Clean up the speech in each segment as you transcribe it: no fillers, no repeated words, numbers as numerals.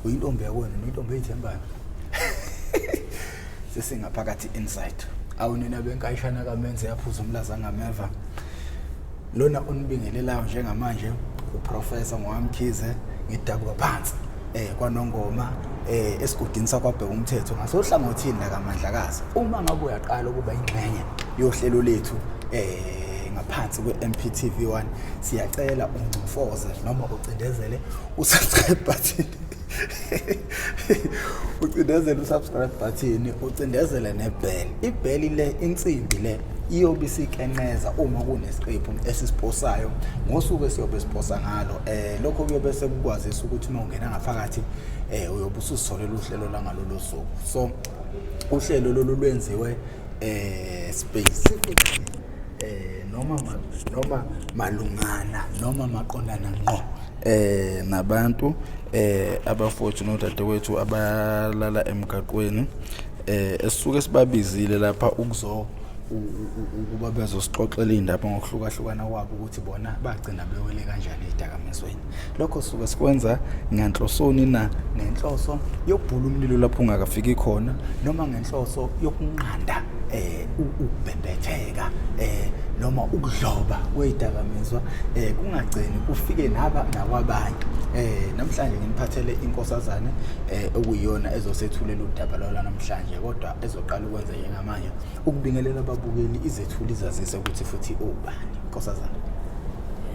uyintombi yakwena uyintombi eyithembayo sesingaphakathi inside awunina benkayishana kaMenze yaphuza umlaza ngameva lona unibingelelayo njengamanje uprofessor Wamkhize ngidabuka phansi kwaNongoma esigodini sakwabheka umthetho ngasohlangothini la kaMandlakazi uma ngabe uyaqala ukuba ingxenye yohlelo lethu ngaphansi kweMPTV1 siyacela ungcofoze noma ucindezele usubscribe button ucindezele usubscribe button ucindezele nebell ibell le insimbi le iyobe isikenqeza uma kunesiqephu esisiposayo ngosuku esiyobe siposa ngalo lokho kuyobe sekukwazisa ukuthi uma ungena ngaphakathi uyobe ususolela uhlelo la ngalolu suku so uhlelo lolu lwenziwe specifically noma malungana noma maqondana ngqo nabantu abafortunate dadewethu abalala emgaqweni esisuke sibabizile lapha ukuba bezosixoxela indaba ngokuhlukahlukana kwabo ukuthi bona bagcina bewele kanjani edakamizweni lokho suke sikwenza ngenhlosoni nenhloso yokubhula umlilo lapho ungakafiki khona noma ngenhloso yokunqanda ukubhebhetheka noma ukudloba kwezidakamizwa kungagcini kufike nakwabanye namhlanje nginiphathele inkosazane okuyiyona ezosethulela udaba lwala namhlanje kodwa ezoqala ukwenza njengamanje ukubingelela ababukeli izethuli zazise ukuthi futhi ubani inkosazane.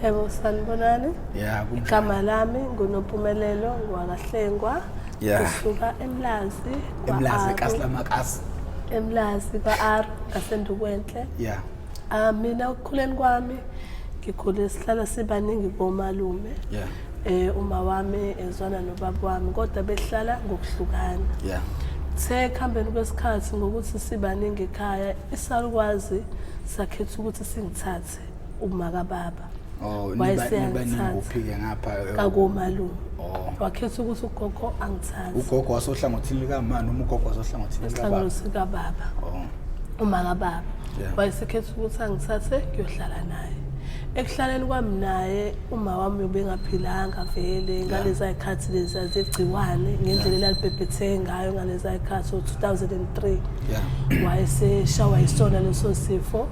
Yebo sanibonani. Yeah, igama lami nguNompumelelo Wakahlengwa. Kusuka Emlazi kaSlamakasi. Emlazi ka-R kaSendukwenhle. Yeah. Mina ukukhuleni kwami ngikhule sihlala sibaningi komalume. Yeah. Uma wami ezwana nobaba wami kodwa behlala ngokuhlukana. Yeah. Kuhambeni kwesikhathi ngokuthi sibaningi ekhaya isarukwazi sakhetha ukuthi singithathe uma kababa. Nibaningi uphike ngapha kakomalume. Wakhetha ukuthi ugogo angithathe. Ugogo wasohlangothini likaMama noma ugogo wasohlangothini kababa. Uma kababa. Wayesekhetha ukuthi angithathe kuyohlala naye. Ekuhlaleni kwami naye uma wami ubengaphilanga vele ngalezi ayikhathi lezi azegciwane ngendlela elibhebhethe ngayo ngalezi ayikhathi 2003 wayeseshawa isona leso sifo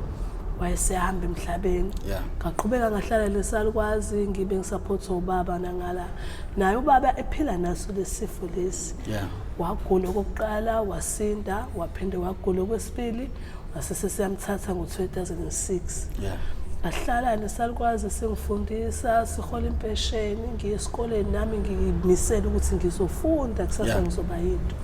wayesehamba emhlabeni ngaqhubeka ngahlala lesarukwazi ngibe ngisupportwa ubaba nangala naye ubaba ephila naso lesifo lesi wagula okokuqala wasinda waphinde wagula okwesibili wasesesiyamthatha ngo2006 ahlala nesarukwazi singifundisa sihola impesheni ngiye esikoleni nami ngimisela ukuthi ngizofunda kusasa ngizoba yinto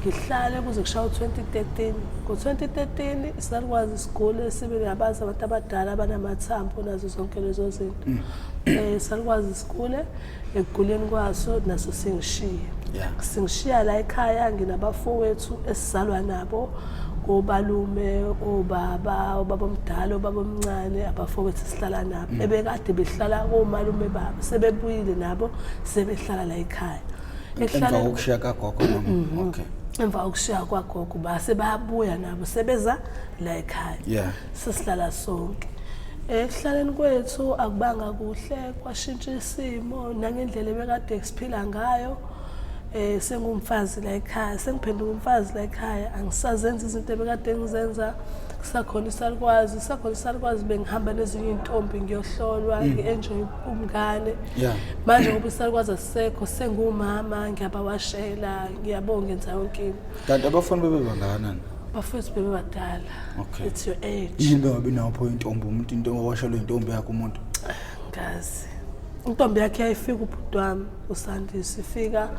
ngihlale kuze kushaya 2013 ngo2013 isarukwazi isigole sibe ngabaza abantu abadala abanamathambo nazo zonke lezo zinto isarukwazi isigole ekuguleni kwaso naso singishiya la ekhaya nginabafowethu esizalwa nabo obalume obaba omdala obaba omncane abafowethu sihlala nabo ebekade behlala komalume baba sebebuyile nabo sebehlala la ekhaya emva kokushiya kagogo noma okay emva kokushiya kwagogo base bayabuya nabo sebeza la ekhaya sisihlala sonke ekuhlaleni kwethu akubanga kuhle kwashintsha isimo nangendlela ebekade siphila ngayo sengumfazi la ekhaya sengiphenduka umfazi la ekhaya angisazenza izinto ebekade ngizenza kusakhona isarukwazi bengihamba nezinye intombi ngiyohlolwa ngienjoy umngane manje ngoba isarukwazi asisekho sengumama ngiyabawashela ngiyabonga ngenza yonke into kanti abafana bebebangakanani bafethu bebebadala it's your age yini ngabe napho intombi umuntu into owashelwe intombi yakhe umuntu ngazi intombi yakhe yayifika ubhuti wami uSandisi ifika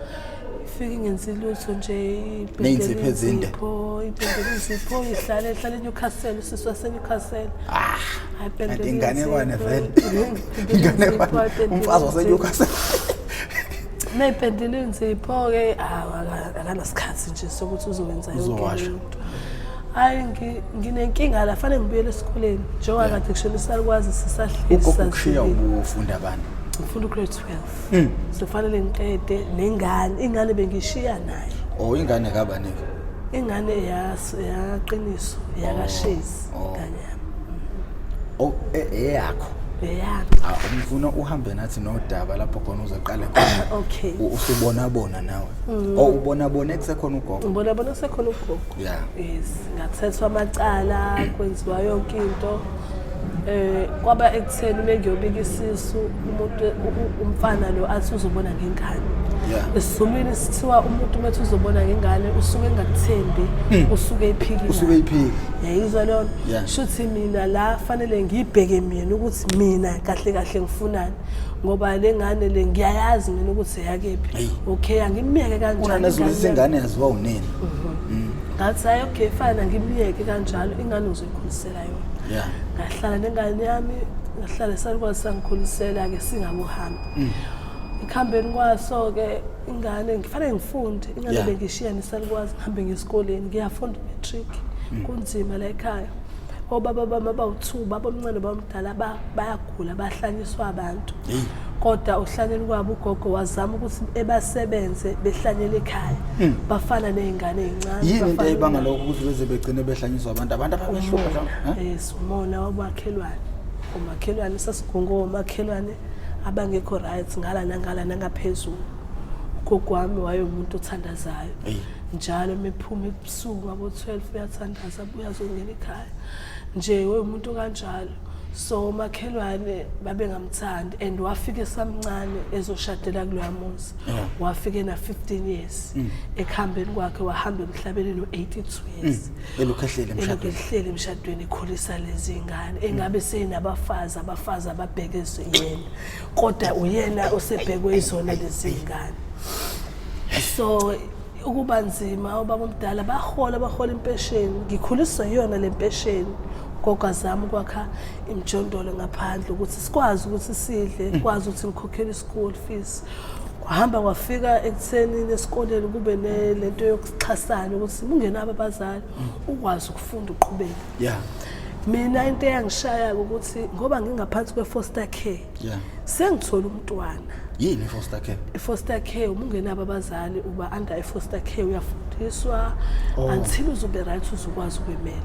ingenzi lutho nje ibhedlela ezinde ihlala eNewcastle usisi waseNewcastle ayibhedlela ingane kwane vele ingane kwane umfazi waseNewcastle nayibhedlela inzipho ke akanasikhathi nje sokuthi uzowenza yonke into hayi nginenkinga la fanele ngibuyele esikoleni njengoba kade kushona isarukwazi sisahlezi ukushiya ubufunda abantu ngifunda grade 12 sofanele ngiqede nengane ingane bengishiya naye ingane kabani ingane yaqiniso yakashezi kanye eyakho Yeah. Ngifuna uhambe nathi nodaba lapho khona uzoqala khona. Okay. Usubona nawe. Ubona kusekhona ugogo. Ngibona kusekhona ugogo. Yeah. Yes, ngathethwa amacala kwenziwa yonke into. Kwaba ekutheni mengiyobika isisu umuntu umfana lo athi uzobona ngengane. Yeah. Esizulwini sithiwa umuntu umethu uzobona ngengane usuke engakuthembi usuke ephikile. Usuke ephiki. Yayizwa lona. Yeah. Shuthi mina la fanele ngibheke mina ukuthi mina kahle kahle ngifunani ngoba lengane le ngiyayazi mina ukuthi yakephi. Okay angimiyeke kanjalo. Una nezulisa ingane yaziwa unini. Ngathi hayi okay fana ngimiyeke kanjalo ingane uzokhulisela yona. Yeah. Ngahlala nengane yami ngahlala salukwazi sangikhulisela ke singabuhambi. Ikhambeni kwaso ke ingane ngifanele ngifunde ingane bengishiya nesalukwazi ngihambe ngesikoleni ngiyafunda matric kunzima la ekhaya obaba bami abawu2 baba omncane bamdala bayagula bahlanyiswa abantu kodwa uhlanyeni kwabo ugogo wazama ukuthi ebasebenze behlanyele ekhaya bafana nezingane ezincane yini into ebanga lokho ukuthi beze begcine behlanyiswa abantu abashopha umona wamakhelwane umakhelwane sasigungo umakhelwane abangekho right ngala nangaphezulu ugogo wami wayemuntu othandazayo njalo mephuma ebusuku abo12 uyathandaza uyazongena ekhaya nje umuntu kanjalo so umakhelwane babengamthandi and wafika esamncane ezoshadela kuloya muzi wafike na 15 years ekhambeni kwakhe wahamba emhlabeni no82 years elokhehlele emshadweni ekhulisa lezi ingane engabe senabafazi ababhekezwe yena kodwa uyena osebhekwe izona lezi ingane so ukuba nzima ubaba omdala bahola impesheni ngikhuliswa yona le mpesheni gogo zami kwakha imjondolo ngaphandle ukuthi sikwazi ukuthi sidle kwazi ukuthi ngikhokhele ischool fees kwahamba kwafika ekutheni esikoleni kube lento yokuxhasana ukuthi ungenabo abazali ukwazi ukufunda uqhubeka yeah mina into eyangishaya ukuthi ngoba ngingaphansi kwefoster care sengithola umntwana yini foster care ifoster care ungenabo abazali uba under ifoster care uyafundiswa until uzobe right uzokwazi ukwemela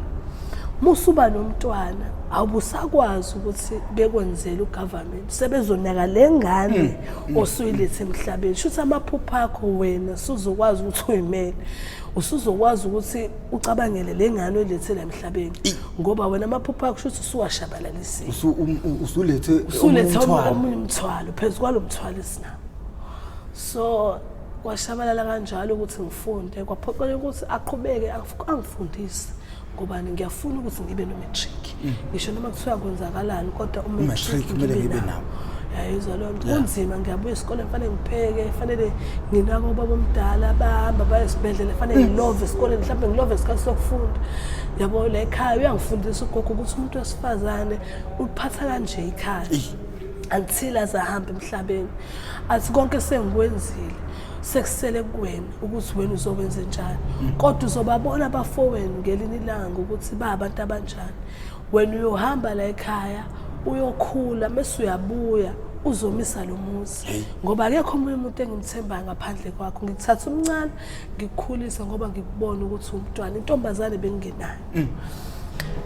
musuba nomntwana awubusakwazi ukuthi bekwenzele ugovernment sebezonaka lengane osuyilethe emhlabeni shuthi amaphupho akho wena sizokwazi ukuthi uyimele usuzokwazi ukuthi ucabangele lengane oyilethela emhlabeni ngoba wena amaphupho akho shuthi usuwashabalalisile usulethe omunye umthwalo phezulu mthwalo esina so kwashabalala kanjalo ukuthi ngifunde kwaphoqela ukuthi aqhubeke angifundise ngoba ngiyafuna ukuthi ngibe no matric ngisho noma kuthiwa kwenzakalani kodwa matric kumele ngibe nawo yayizwa lonto kunzima ngiyabuya esikoleni fanele ngipheke fanele nginako baba omdala bahamba baye esibhedlela fanele ngilove esikoleni mhlawumbe ngilove isikhathi sokufunda yabo la ekhaya uyangifundisa ugogo ukuthi umuntu wesifazane uphatha kanje ekhaya until azahamba emhlabeni athi konke sengikwenzile sekusele kuwena ukuthi wena uzokwenza njani kodwa uzobabona abafowenu ngelinye ilanga ukuthi abantu abanjani wena uyohamba la ekhaya uyokhula mase uyabuya uzomisa lo muzi ngoba akekho omunye umuntu engimthembayo ngaphandle kwakho ngikuthatha umncane ngikukhulisa ngoba ngikubona ukuthi umntwana intombazane bengingenayo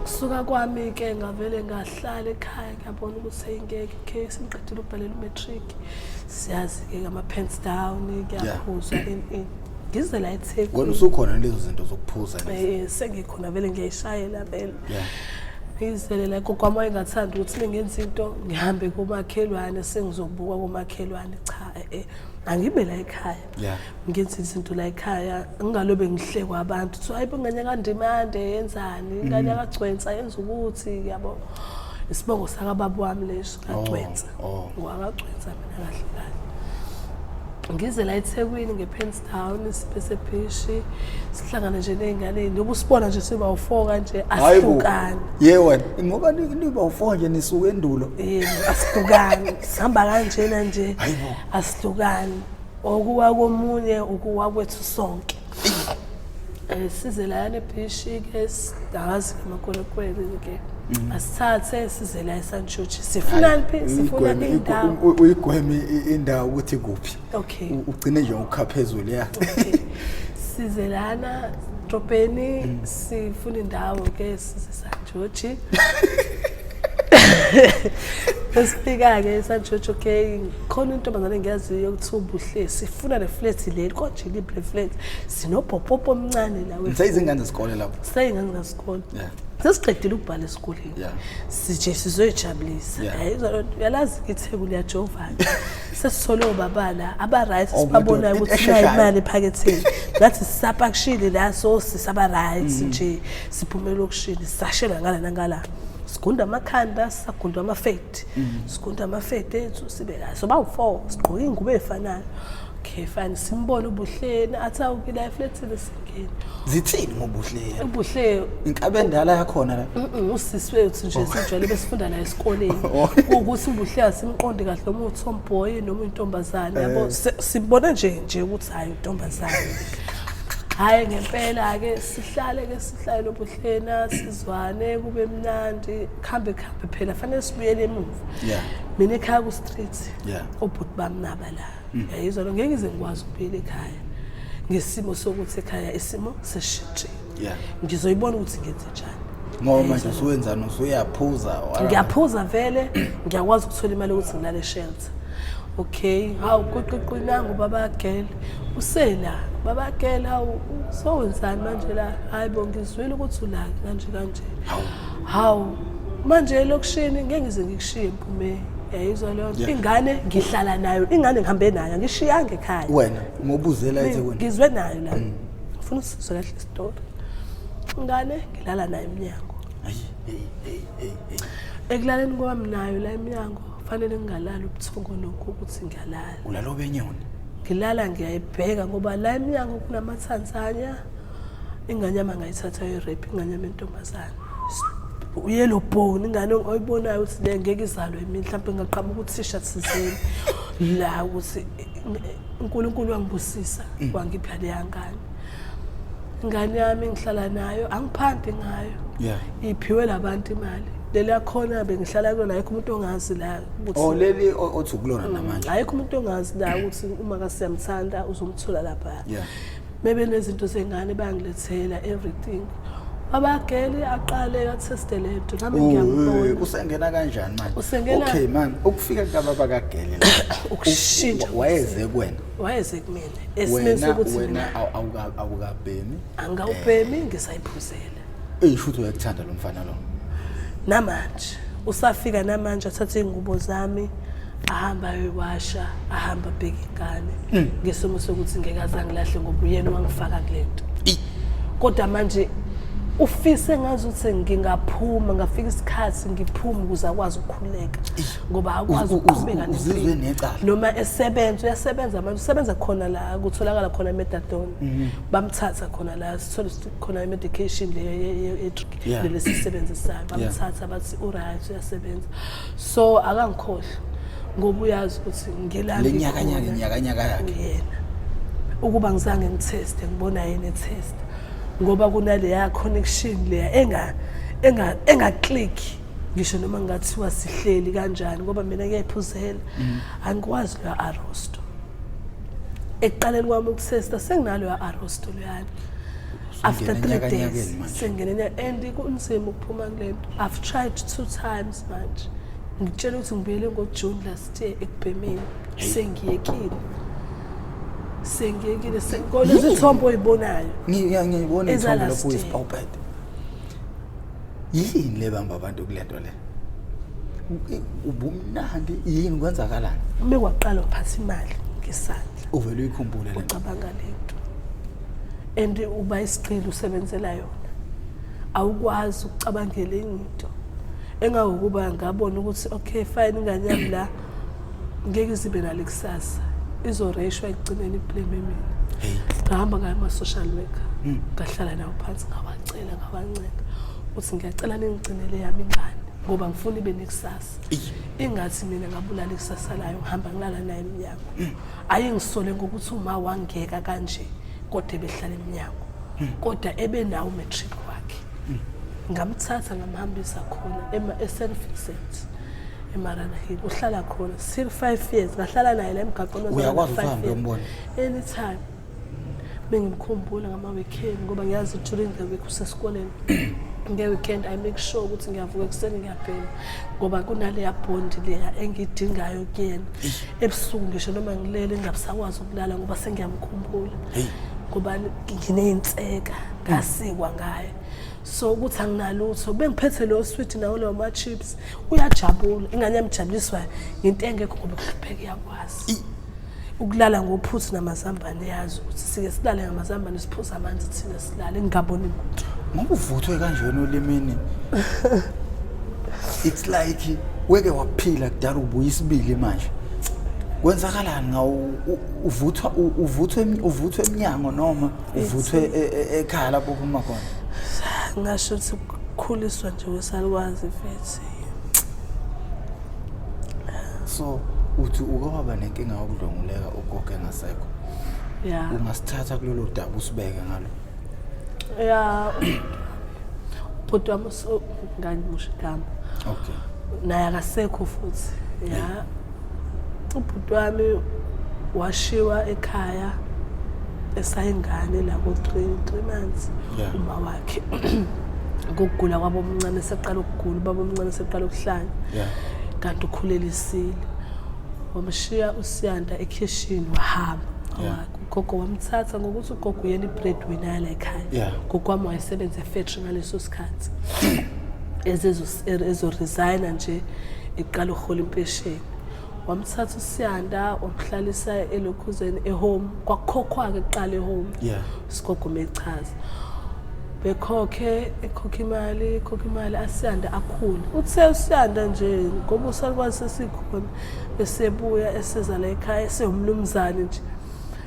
kusuka kwami ke ngavele ngahlala ekhaya ngiyabona ukuthi ayingeke case ngiqedile ukubhalela matric siyazi ke ama pants down ngiyaphuza ngize la eThekwini wena usukhona lezo zinto zokuphuza sengikhona vele ngiyishayela vele ngizele la gogo wami engathanda ukuthi ningenza into ngihambe kumakhelwane sengizobuka kumakhelwane cha angibe la ekhaya ngenza izinto la ekhaya ngingalobe ngihlekwa abantu so hayibo ngane kandimande yenzani ingane yakagcwensa yenza ukuthi yabo isibongo saka baba wami leso kagcwensa wakagcwensa mina kahle kahle ngize la eThekwini ngePenstown sibese Bhishi sihlangana nje nezingane nobusibona nje siba u4 kanje asihlukani wena ngoba niba u4 nje nisuka endulo asihlukani sihamba kanjena nje asihlukani okuwa komunye ukuwa kwethu sonke size la eBhishi ke sidazi emakholokwele ke asithathe size la eSanchochi sifunani phi sifuna indawo uyigweme indawo ukuthi kuphi okay ugcine nje ukhaphezulu ya size lana Tropeni sifuna indawo ke size Sanchochi Esifika-ke sanjojo okay khona intombazane engiyaziyo ukuthi Ubhuti sifuna le flat le konje libre flat sinobhophopo omncane la wethu Sayizingane zesikole lapho sayingane zesikole yeah sesiqedile ukubhala esikoleni yeah sije sizoyijabulisa yalazi iTheku liyajova sesisole obabala aba right sibabona ukuthi sinayi ephaketheni ngathi sisapakishile la so sisaba right nje siphumela okushini sashela ngala nangala sigunda amakhanda sagunda amafeti sigunda amafeti ethu sibe la so bawu4 sigqoka ingubo efanayo okay fine simbona Ubhuti athi awukila flat lesingeni zithini ngoBhuti Ubhuti inkabe endala yakhona la usisi wethu nje sijwayele besifunda la esikoleni ukuthi Ubhuti asimqonde kahle noma uTomboy noma intombazane yabo sibona nje ukuthi hayi intombazane hayi ngempela ke sihlale Ubhuti sizwane kube mnandi khambe phela fanele sibuyele emuva mina ekhaya ku street Ubhuti bamnaba la yayizwa lo ngeke ngikwazi ukubuyela ekhaya ngesimo sokuthi ekhaya isimo seshintshe ngizoyibona ukuthi ngenze njani ngoba manje usuyenzana usuyaphuza ngiyaphuza vele ngiyakwazi ukuthola imali ukuthi ngilale shelter okay hawu kuqiqina ngubaba girl usela baba girl hawu sowenzani manje la hayibo ngizwile ukuthi ula kanje hawu manje lokushini ngeke ngize ngikushiye Mphume yayizwa leyo ingane ngihlala nayo ingane ngihambe nayo ngishiyanga ekhaya wena ngobuzela eThekwini ngizwe nayo la ufuna usizwe kahle story ingane ngilala nayo eminyango ekulaleni kwami nayo la eminyango fanele ngingalala ubuthongo lokho ukuthi ngiyalala ulala obenyoni ngilala ngiyayibheka ngoba la eminyango kunamathanzanya inganyama ngayithatha irep inganyama entombazane uyelo bone ingane oyibonayo ukuthi le ngeke izalwe emini mhlawumbe ngaqhamuka uthisha thizeni la ukuthi uNkulunkulu wangibusisa wangipha le yangane ingane yami ngihlala nayo angiphandi ngayo iphiwe labantu imali leli akhona bengihlala kuyona ayikho umuntu ongazi la ukuthi leli othi kulona namanje ayikho umuntu ongazi la ukuthi uma kasiyamthanda uzomthola lapha bebe nezinto zengane bayangilethela everything abageli aqale atheste lento nami ngiyambona usengena kanjani manje okay man ukufika kababa kageli la ukushintsha wayeze kuwena wayeze kumina esimeni sokuthi wena awukabhemi angawubhemi ngisayiphuzela eyishuthu uyakuthanda lo mfana lo namanje usafika namanje athathe ingubo zami ahamba ayiwasha ahamba bheka ingane ngesomo sokuthi ngeke ngilahle ngoba uyena wangifaka kulento kodwa manje ufise ngazi ukuthi ngingaphuma ngafika isikhathi ngiphume ukuze akwazi ukukhuleka ngoba akwazi ukuqhubeka nempilo noma esebenza uyasebenza manje usebenza khona la kutholakala khona imethadone bamthatha khona la sithola khona imedication le lesisebenzisayo bamthatha bathi uright uyasebenza so akangikhohle ngoba uyazi ukuthi ngilanga lenyaka yakhe yena ukuba ngizange ngiteste ngibona yena etest ngoba kunaleya connection leya enga click ngisho noma ngathiwa sihleli kanjani ngoba mina ngiyayiphuzela angikwazi lo arrosto eqaleni kwami ukusesta senginalo ya arrosto loyani after 3 days sengenene and kunzima ukuphuma kulento I've tried 2 times manje ngitshela ukuthi ngibuyele ngoJune last year ekubhemeni sengiyekile senkolo izithombo oyibonayo ngiyibona ithombo lapho uyisipawpad yini lebamba abantu kulento le ubumnandi yini kwenzakalani bekwaqala uphatha imali ngesandla uvela uyikhumbule le ucabanga lento and uba isiqilo usebenzela yona awukwazi ukucabangela into engakuba ngabona ukuthi okay fine ingane yami la ngeke zibe nale kusasa izoreshwa ekugcineni iblame mina ngahamba ngayo ama social worker ngahlala nawo phansi ngawacela ngawanceka uthi ngiyacela ningigcinele yami ingane ngoba ngifuna ibe nekusasa ingathi mina ngabulala ikusasa layo ngihamba ngilala naye eminyango ayingisole ngokuthi uma wangeka kanje kodwa behlala eminyango kodwa ebe nawo matric wakhe ngamthatha ngamhambisa khona eSan Vincent eMarana Hill uhlala khona still 5 years ngahlala naye la emgaqweni uyakwazi ukuhamba uyombona anytime bengimkhumbula ngama weekend ngoba ngiyazi during the week usesikoleni nge-weekend I make sure ukuthi ngiyavuka ekuseni ngiyabhema ngoba kunaleya bond leya engidingayo kuyena ebusuku ngisho noma ngilele ngingabusakwazi ukulala ngoba sengiyamkhumbula ngoba nginey'nseka ngasikwa ngaye so ukuthi anginalutho bengiphethe lo sweet nawo lo ma-chips uyajabula ingane yamjabuliswa into engekho ngoba kuhlupheka iyakwazi ukulala ngophuthi namazambane yazi ukuthi sike silale ngamazambane siphuza amanzi thina silale ngingaboni muntu ngoba uvuthwe kanjena olimini it's like weke waphila kudala ubuya isibili manje kwenzakalani ngawo uvuthwe eminyango noma uvuthwe ekhaya lapho uphuma khona ngasho ukuthi ukukhuliswa nje wesalukwazi futhi so uthi ukubaba nenkinga yokudlonguleka ugogo engasekho ungasithatha kulelo daba usibeke ngalo ubhuti wami ngangimusha igama naye akasekho futhi ubhuti wami washiwa ekhaya esayingane la ko-3 months uma wakhe ukugula kwabo omncane seqala ukugula ubaba omncane seqala ukuhlanya kanti ukhulelisile wamshiya uSiyanda ekhishini wahamba ugogo wamthatha ngokuthi ugogo uyena i-breadwinner yala ekhaya ugogo wami wayesebenza e-factory ngaleso sikhathi ezo-resigna nje iqala ukuhola impesheni wamthatha uSiyanda wamhlalisa elokhuzeni ehome kwakukhokhwa-ke kuqala ehome sigogo mechaza ekhokha imali aSiyanda akhule uthe uSiyanda nje ngoba usalukwazi sesikhona esebuya eseza la ekhaya esewumnumzane nje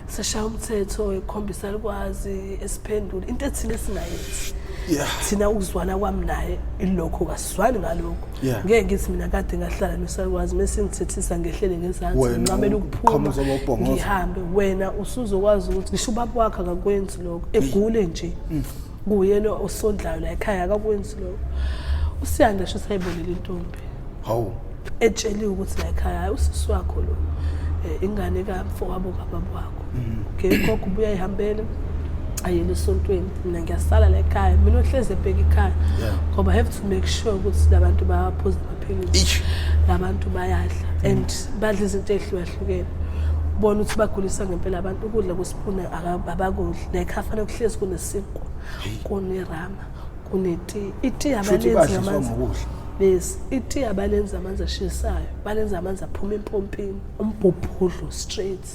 seshaya umthetho ekhombisa likwazi esiphendula into ethina esingayenzi thina ukuzwana kwami naye ilokho kasizwani ngalokho ngeke ngithi mina kade ngahlala nosalukwazi mase ngithethisa ngehlele ngezansi ngincamela ukuphuma ngihambe wena usuzokwazi ukuthi ngisho ubaba wakhe akakwenzi lokho egule nje kuyena osondlayo la ekhaya akakwenzi lokho uSiyanda sho sayibonela intombi etsheliwe ukuthi la ekhaya usisi wakho lo ingane kamfowabo kababa wakho gogo ubuya ihambele ayele esontweni mina ngiyasala la ekhaya mina ohleze ebheka ekhaya ngoba I have to make sure ukuthi labantu bayaphuza amaphilisi labantu bayadla and badla izinto ezihlukahlukene ubona ukuthi bagulisa ngempela abantu ukudla kwesipuna abakudli la ekhaya fanele kuhlezi kunesinkwa kunerama kuneti iti abalenzi ngamanzi iti abalenzi amanzi ashisayo balenza amanzi aphuma empompini umbhobhodlo straight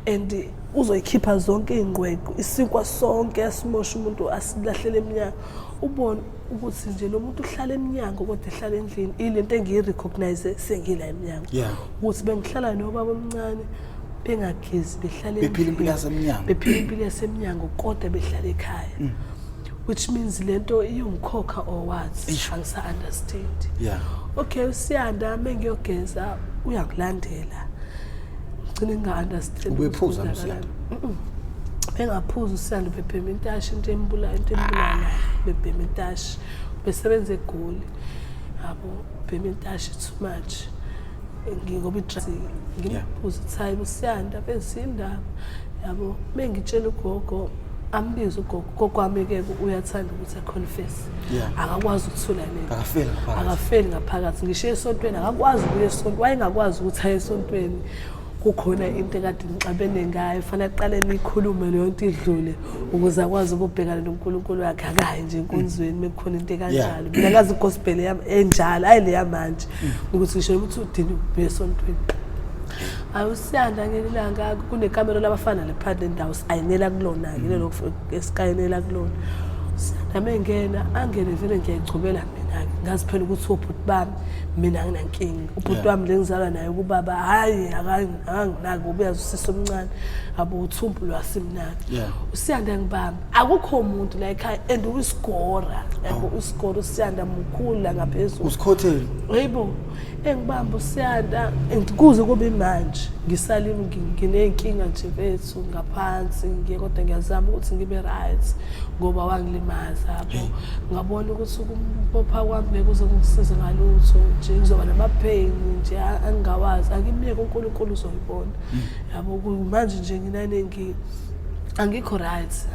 and uzoyikhipha zonke ingqweqo isinkwa sonke asimosha umuntu asilahlele eminyango ubone ukuthi nje lo muntu uhlala eminyango kodwa ehlala endlini ilento engiyirecognize sengila eminyango ukuthi bengihlala nobaba omncane bengagezi behlala bephila impilo yasemnyango kodwa behlala ekhaya which means lento iyumkhokha or what angisa understand okay uSiyanda mengiyogeza uyangilandela ngicine nga understand ubephuza uSiyanda bengaphuza uSiyanda bephema intashi into embulala bebhema intashi besebenza egoli yabo bhema intashi too much ngoba ngimbuza time uSiyanda besindaba yabo mengitshela ugogo ambiza ugogo wami-ke uyathanda ukuthi aconfess akakwazi ukuthula nento akafeli ngaphakathi ngisho esontweni akakwazi ukuya esontweni wayengakwazi ukuthi aye esontweni kukhona into ekade ngixabene ngayo fanele aqale nikhulume leyo nto idlule ukuze akwazi ukubhekana noNkulunkulu wakhe akayi nje enkonzweni mekukhona into ekanjalo mina ngazi igospel yami enjalo ayi leya manje ukuthi ngisho ukuthi udini ukubuya esontweni awusiyanda ngelilanga kunekamero labafana lephande indawo ayinela kulona ke lelo esikayinela kulona nami angene vele ngiyayigcobela mina ngazi phela ukuthi ubhuti bami mina nginankinga ubhuti wami lengizalwa naye kubaba hayi akanginaki ubuyazi usisi omncane abo uthumbu lwasimnandi uSiyanda ngibamba akukho umuntu la ekhaya and uyisigora yabo usigora uSiyanda mkhulu ngaphezulu usikhotheli hayibo engibamba uSiyanda ngikuze kube manje ngisalimi nginenkinga nje bethu ngaphansi kodwa ngiyazama ukuthi ngibe right ngoba wangilimaza yabo ngabona ukuthi ukumpopha kwami ngeke uzongisiza ngalutho nje ngizoba namapain nje angawazi akimiyeke uNkulunkulu uzoyibona yabo manje nje nginanengi Angikho right.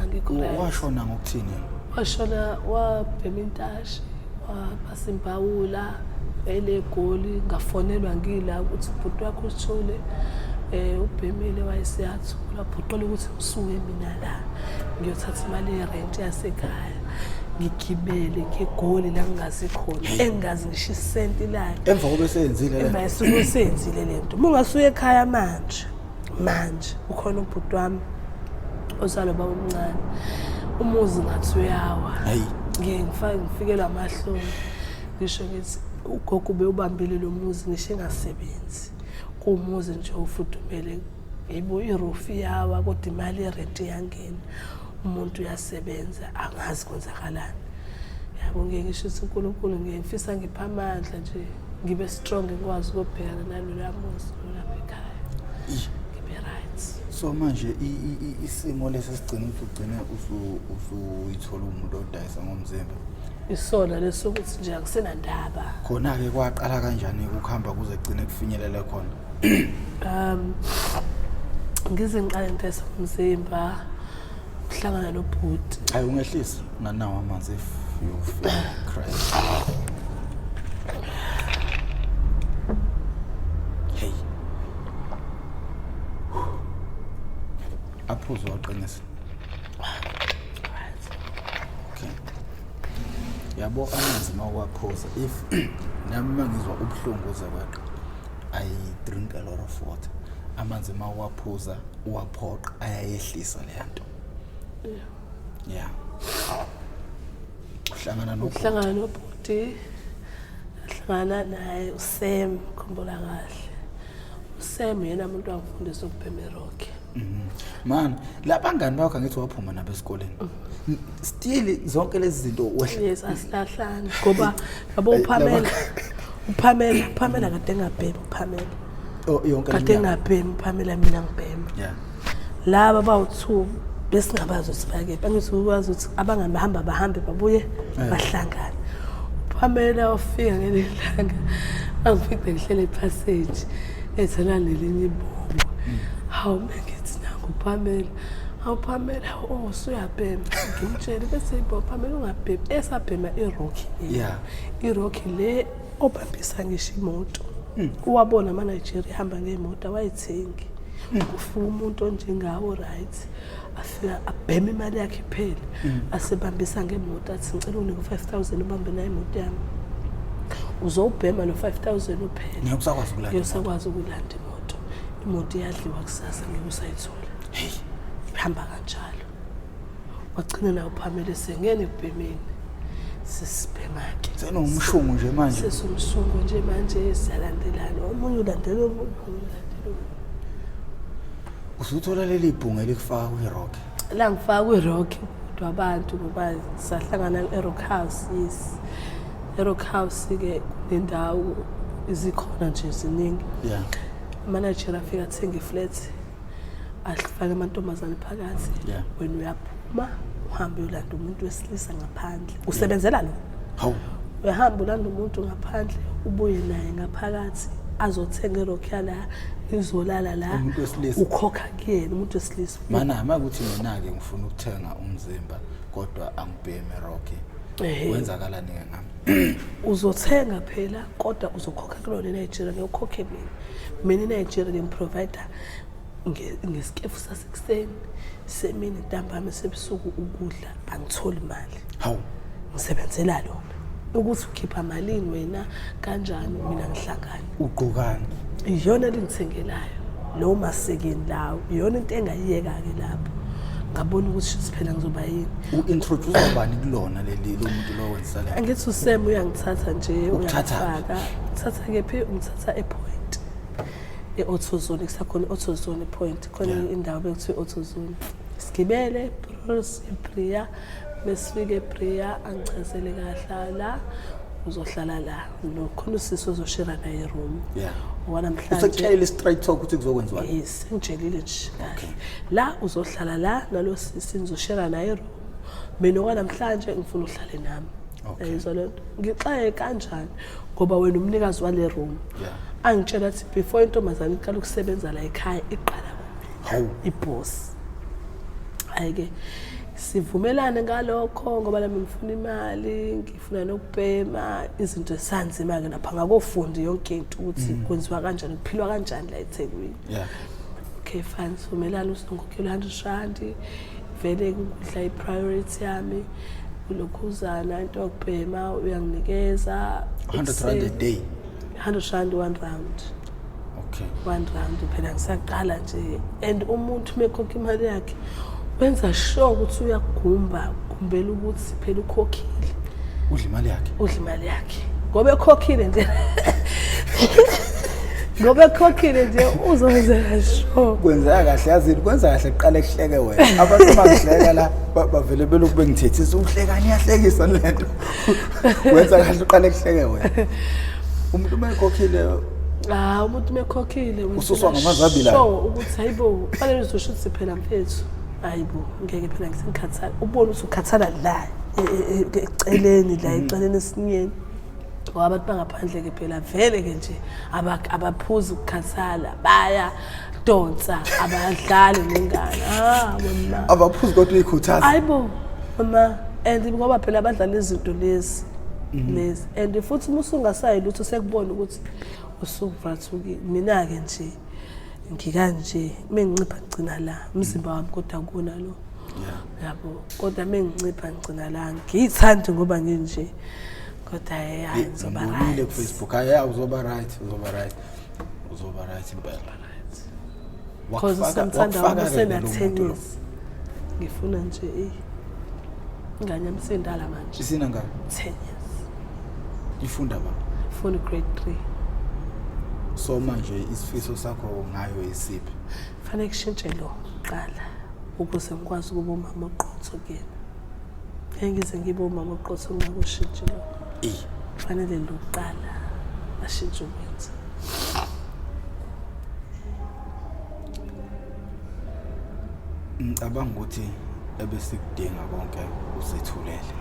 Washona ngokuthini? Washona wabhema intashi, wabasimbawula, ele goli, ngafonelwa ngila ukuthi ubhuti wakho uSithole ubhemile wayesiyathula, bhuqola ukuthi usuke mina la. Ngiyothatha imali yerent yasekhaya. Ngigibele ngegoli la ngingazi khona, engazi ngisho isenti la. Emva kobe senzile le. Emva esuku senzile lento. Mungasuye ekhaya manje ukhona ubhuti wami ozalo baba omncane. Umuzi ngathi uyawa. Hayi. Ngifikelwa amahloni. Ngisho ngithi ugogo ube ubambile lo muzi ngisho engasebenzi. Kumuzi nje ufudumele. Yibo iroof yawa kodwa imali yerent yangena. Umuntu uyasebenza angazi kwenzakalani. Yabo ngeke ngisho ukuthi uNkulunkulu ngiyemfisa ngipha amandla nje ngibe strong ngikwazi ukubhekana nalolu amuzi lapha ekhaya. Ngibe right. So manje isimo lesigcina ugcine usuyithola umuntu odayisa ngomzimba. Isona lesokuthi nje akusenandaba. Khona ke kwaqala kanjani ukuhamba kuze gcine kufinyelele khona? Ngize ngiqale ngitesa umzimba. Hlangana nobhuti. Hayi ungehlisa nanawo amanzi if you feel crazy. Hey. Aphuzo waqinisa. Okay. Yabo amanzi mawaphuza if nami mangizwa ubhlungu uzakwaqa. I drink a lot of water. Amanzi mawaphuza uwaphoqa ayayehlisa le yanto. Yeah. Hlangana nobhuti. Hlangana naye uSam khumbula kahle. uSam yena umuntu wangifundisa ukubhema irock. Man, la bangani bakho ngithi waphuma nabo esikoleni. Still zonke lezi zinto wehle. Yes, asilahlani ngoba yabo uPamela kade engabhema uPamela. Oh yonke le. Kade engabhema uPamela mina ngibhema. Yeah. Laba bawu2 besingabazi ukuthi bake bangithi ukwazi ukuthi abangani bahambe babuye bahlangana. Pamela ofika ngelanga angifice ngihlele passage ethana nelinye ibombo. Hawu ngithi nangu Pamela. Hawu Pamela usuyabhema. Ngimtshela bese Pamela ungabhema esabhema irock. Yeah. Irock le obambisa ngisho imoto. Uwabona ama Nigeria ehamba ngemoto awayithengi. Ufuna umuntu onjengawo right. Afika abhema imali yakhe iphele asebambisa ngemoto athi ngicela unike 5000 ubambe nayo imoto yami uzobhema no 5000 uphele ngiyosakwazi ukulanda imoto iyadliwa kusasa ngeke usayithola ihamba kanjalo wagcina nayo Pamela sengene ebhemeni sisibhema ke senomshungu nje manje sesumshungu nje manje siyalandelana omunye ulandela omunye usuthola leli ibhunga likufaka kwirock la ngifaka kwirock kodwa abantu ngoba sahlangana eRock House yes eRock House ke indawo izikhona nje ziningi yeah manager afika athenga iflat afake amantombazane phakathi wena uyaphuma uhambe ulanda umuntu wesilisa ngaphandle usebenzela lo hawu uyahamba ulanda umuntu ngaphandle ubuye naye ngaphakathi azothenga irock yala izolala la ukhokha kuyena umuntu wesilisa mana makuthi mina ke ngifuna ukuthenga umzimba kodwa angibheme irock wenzakalani ngami uzothenga phela kodwa uzokhokha kulona eNigeria ngiyokhokhe mina eNigeria ngimprovider ngesikefu sasekuseni semini ntambama sebusuku ukudla angitholi imali hawu ngisebenzela lona ukuthi ukhipha malini wena kanjani mina ngihlangana ugqokani iyona lengithengelayo lo masekeni lawo iyona into engayiyeka ke lapho ngabona ukuthi siphela ngizoba yini uintroduce ubani kulona leli lo muntu lo wenza la angithi uSam uyangithatha nje uyafaka uthatha kephi ungithatha ePoint eAuthozone kusakhona eAuthozone ePoint khona indawo bekuthiwa eAuthozone sigibele Priya besifike Priya angichazele kahle la uzohlala la nokhona usisi ozoshare naye room wanamhlanje usekutshela straight talk ukuthi kuzokwenziwa yes ngitshelile nje la uzohlala la nalo sisi nizoshare naye room mina okwanamhlanje ngifuna uhlale nami yizwa lento ngixaye kanjani ngoba wena umnikazi wale room angitshela ukuthi before intombazane iqala ukusebenza la ekhaya iqala hawu iboss Hayi-ke sivumelane ngalokho ngoba nami ngifuna imali, ngifuna nokubhema izinto esanzima-ke napha ngakofundi yonke into ukuthi kwenziwa kanjani, kuphilwa kanjani la eThekwini. Okay fine, sivumelane usingokhokhela 100 rand, vele ukudla i-priority yami, ulokhuzana into yokubhema uyanginikeza 100 rand a day. 100 rand 1 round. Okay. 1 round phela ngisaqala nje, and umuntu mekhokha imali yakhe wenza sure ukuthi uyagumba, kumbela ukuthi phela ukhokhile. Udla imali yakhe. Udla imali yakhe. Ngoba ekhokhile nje. Ngoba ekhokhile nje uzowenzela sure. Kwenzeka kahle yazini, kwenza kahle kuqala kuhleke wena. Abantu bangihleka la bavele belokhu bengithethisa uhlekani yahlekisa lento. Kwenza kahle uqala kuhleke wena. Umuntu mayekhokhile umuntu mekhokhile ususwa ngamazabila. So ukuthi hayibo, kufanele uzosho ukuthi phela mfethu. Hayibo, ngeke phela ngisengikhathala. Ubone ukuthi ukhathala la eceleni la eceleni esinyeni. Ngoba abantu bangaphandle ke phela vele ke nje abaphuza ukukhathala, baya donsa, abadlali nengane. Mama. Abaphuzi kodwa ikhuthaza. Hayibo, mama, and ngoba phela abadlala izinto lezi. And futhi musungasayi lutho sekubona ukuthi usuvathukile. Mina ke nje ngikanje mengincipha ngcina la umzimba wami kodwa akuna lo. Yabo, kodwa mengincipha ngcina la ngiyithandi ngoba nginje. Kodwa hayi ngizoba right. Ku Facebook hayi uzoba right impela. Because sometimes usena 10 years. Ngifuna nje ingane yami sendala manje. Isina ngani? 10 years. Ifunda ba? Ifunda grade 3. So manje isifiso sakho ngayo isiphi? Fanele kushintshe lo qala ukuze ngikwazi ukuba umama oqotho kuyena. Engize ngibe umama oqotho ngakushintshe lo. Fanele lo qala ashintshe ukwenza. Ngicabanga ukuthi ebesikudinga konke usethulele.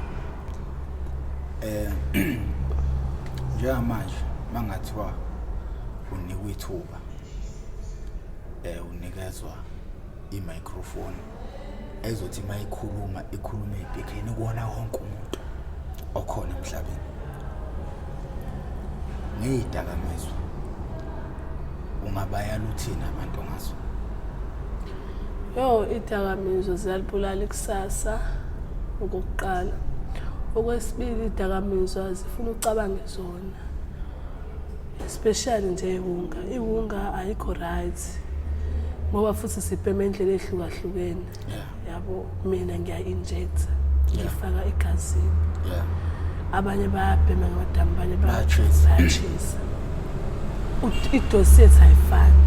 Njengamanje mangathiwa unikwe ithuba unikezwa i-microphone ezothi mayikhuluma ikhulume ibhekene kuona wonke umuntu okhona emhlabeni. Ngiyidakamizwa ungabayala uthina abantu ngaso. Idakamizwa ziyalibulala ikusasa okokuqala. Okwesibili, idakamizwa zifuna ucabange zona. Especially nje iwunga ayikho right. Ngoba futhi sibhema indlela ehlukahlukene. Yabo, mina ngiya-inject, ngifaka egazini. Abanye bayabhema ngodama, abanye bayachisa. Idosi yethu ayifani.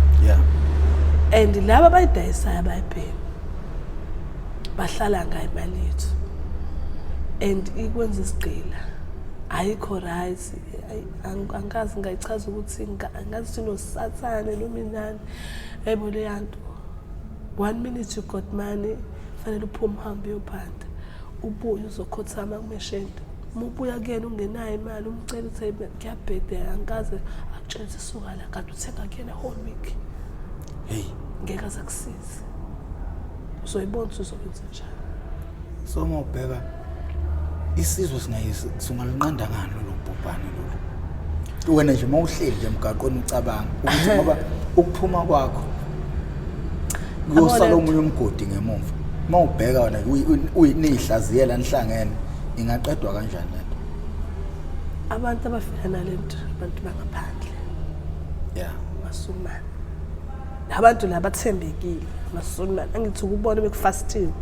And laba abayidayisayo bayibhema bahlala ngayo imali yethu. And ikwenza isigqila ayikho right. Angazi ngayichaza ukuthi angazi sinosathane noma inani. Yebo le yanto 1 minute you got money, fanele uphume uhambe uyophanda, ubuye uzokhothama kumeshento. Mubuya kuyena ungenayo imali umcela ukuthi ngiyabhedela angaze akutshela isuka la kanti uthenga kuyena whole week. Ngeke azakusiza. Uzoyibona uzokwenza njani. So mawubheka isizwe singalinqanda ngani lo bhubhane lolu. Wena nje mawuhleli nje emgaqweni ucabanga ukuthi ngoba ukuphuma kwakho kuyosala omunye umgodi ngemuva. Mawubheka wena uyinihlaziyela nihlangene ingaqedwa kanjani lento? Abantu abafika nalento abantu bangaphandle. Masumane. Abantu laba bathembekile masumane. Angithi ukubona bekufastiwe.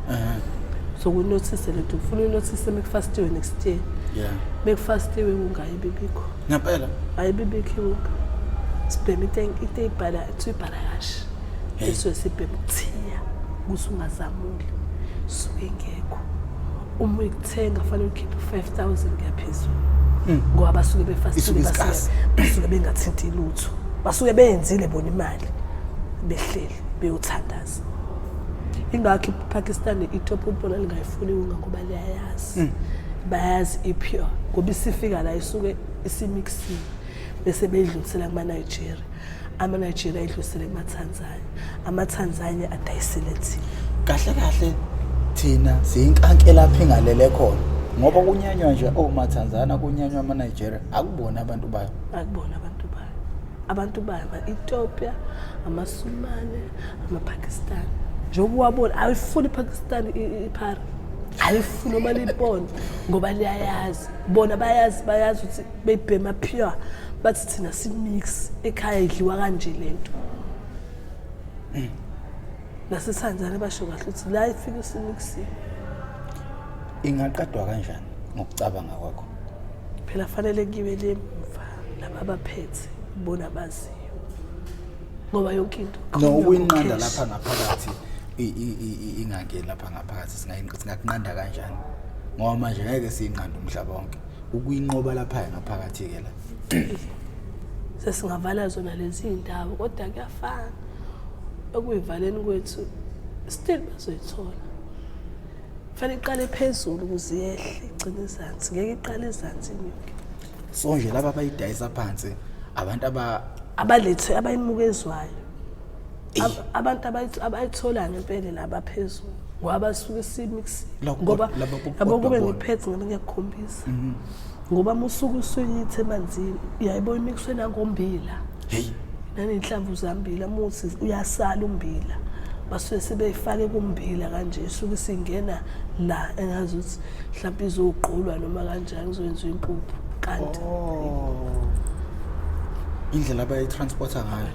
So we notice lento ufuna notice mekufastiwe next year. Mekufastiwe ungayibibikho. Ngempela ayibibikho. Sibhema into ibhala kashi. Eso sibhema ukuthiya kusungazamuli. Suke ngekho. Uma ukuthenga fanele ukhiphe 5,000 ngaphezulu. Ngoba basuke befastiwe basuke bengathinti lutho. Basuke beyenzile bona imali. Behleli beyothandaza. Ingakho iPakistan itop football lingayifuni ngoba liyayazi. Bayazi ipure. Ngoba isifika la isuke isimixini bese bedlulisela kuma Nigeria. Ama Nigeria edlulisele kuma Tanzania. Ama Tanzania adayisele thina. Kahle thina siyinkanke lapha engalele khona ngoba kunyanywa nje omaTanzania kunyanywa amaNigeria akubona abantu bayo abantu bayo ama-Ethiopia amaSomali amaPakistan njengoba wabona ayifuni iPakistan iphara ayifuni noma libone ngoba liyayazi bona bayazi ukuthi beyibhema pure bathi thina simix ekhaya idliwa kanje lento naseTanzania basho kahle ukuthi la ifika isimix ingaqedwa kanjani ngokucabanga kwakho phela fanele kibe lemva laba abaphethe bona baziyo ngoba yonke into no uyinqanda lapha ngaphakathi ingangeni lapha ngaphakathi singakunqanda kanjani ngoba manje ngeke siyinqanda umhlaba wonke ukuyinqoba lapha ngaphakathi ke la sesingavala zona lezi indawo kodwa kuyafana okuyivaleni kwethu still bazoyithola fanele iqale phezulu ukuze yehle igcine izansi ngeke iqale izansi inyuke so nje laba bayidayisa phansi abantu abalethe abayimukezwayo abantu abayithola ngempela laba phezulu ngoba basuke simix ngoba abakube ngiphethe ngoba ngiyakukhombisa ngoba musuku usuyithe emanzini uyayibona imixwe nangombila nanenhlamvu zambila muthi uyasala umbila basuke sebeyifake kumbila kanje suke singena la engazuthi mhlawumbe izoqulwa noma kanjani izokwenziwa impuphu kanti indlela abayitransporta ngayo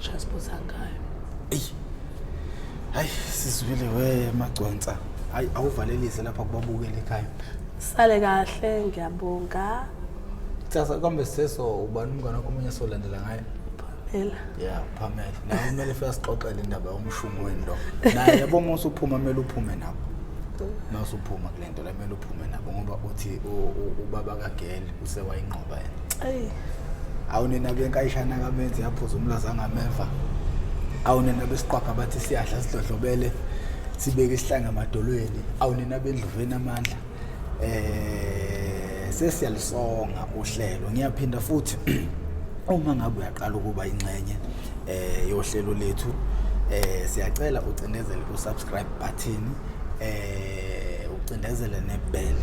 hayi sizwile we magconsa hayi awuvalelise lapha kubabukela ekhaya sale kahle ngiyabonga Tsasa kambe seso ubani umngane wakho omunye solandela ngaye Pamela la kumele fasixoxele indaba yomshumo wendo naye yabona usuphuma kumele uphume nabo masuphuma kulento la kumele uphume nabo ngoba uthi ubaba kaGeli usewayinqoba yena awunena benkayishana kamenzi yaphuza umlaza ngameva awunena besiqwapha bathi siyadla sidlodlobele sibeke isihlanga emadolweni awunena bendluveni amandla sesiyalisonga uhlelo ngiyaphinda futhi uma ngabe uyaqala ukuba ingxenye yohlelo lethu siyacela ucindezele usubscribe button ucindezele nebell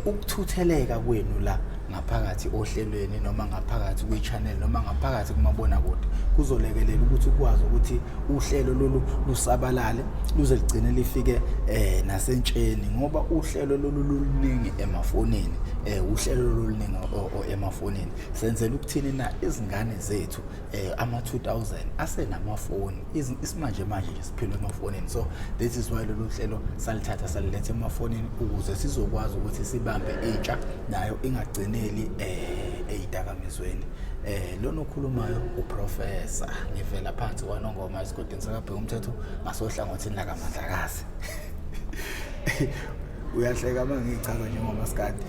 ukuthutheleka kwenu la ngaphakathi ohlelweni noma ngaphakathi kwi-channel noma ngaphakathi kumabona kude kuzolekelela ukuthi ukwazi ukuthi uhlelo lolu lusabalale luze ligcine lifike nasentsheni ngoba uhlelo lolu luningi emafonini uhlelo loluningi emafonini senzela ukuthini na izingane zethu ama-2000 asenamafoni isimanje manje nje siphilwe emafonini so this is why lolu hlelo salithatha salilethe emafonini ukuze sizokwazi ukuthi sibambe intsha nayo ingagcine eyidakamizweni lona okhulumayo uprofessor ngivela phansi kwanongoma esigodini sakabheka umthetho ngasohlangothini la kaMandlakazi uyahleka mangichaza njengoba sikade